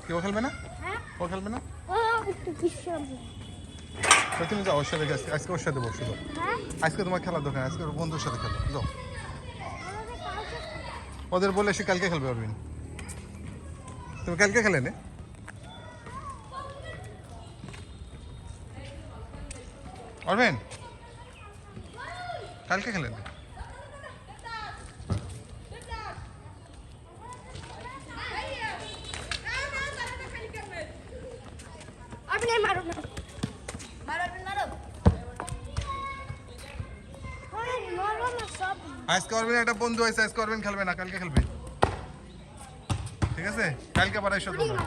কেউ খেলবে না? ও খেলবে না? তুমি যাও ওর সাথে, আজকে ওর সাথে বসে যাও। আজকে তোমার খেলার দোকান, আজকে ওর বন্ধুর সাথে খেলো, যাও। ওদের বলে সে কালকে খেলবে। অরবিন, তুমি কালকে খেলে নে। অরবিন, কালকে খেলে নে। আজকে অরবিন একটা বন্ধু আছে, আজকে অরবিন খেলবে না, কালকে খেলবে, ঠিক আছে? কালকে আবার এসো তোমরা,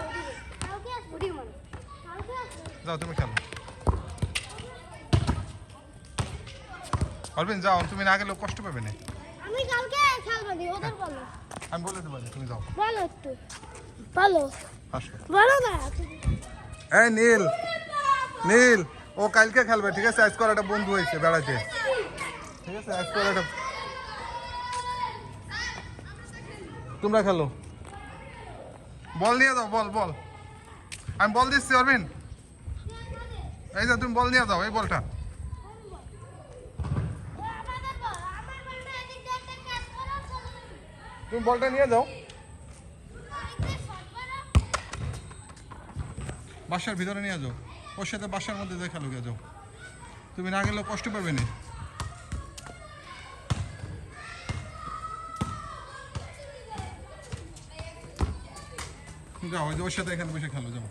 যাও তুমি খেলো। অরবিন যাও, তুমি না গেলেও কষ্ট পাবে না। আমি কালকে খেলবো না, ওদের বলো। আমি বলে দেবো, তুমি যাও। বলো একটু, বলো। আসো। বলো না। এই নীল, নীল ও কালকে খেলবে, ঠিক আছে? আজকে একটা বন্ধু হয়েছে বেড়াতে, ঠিক আছে? আজকে একটা, তোমরা খেলো। বল নিয়ে যাও, বল বল, আমি বল দিচ্ছি। অরবিন, এই যে তুমি বল নিয়ে যাও, এই বলটা। তুমি বলটা নিয়ে যাও, বাসার ভিতরে নিয়ে যাও। ওর সাথে বাসার মধ্যে যে খেলো, যাও। তুমি না গেলেও কষ্ট পাবে না। যাও, ওর সাথে এখানে বসে খেলো, যাও।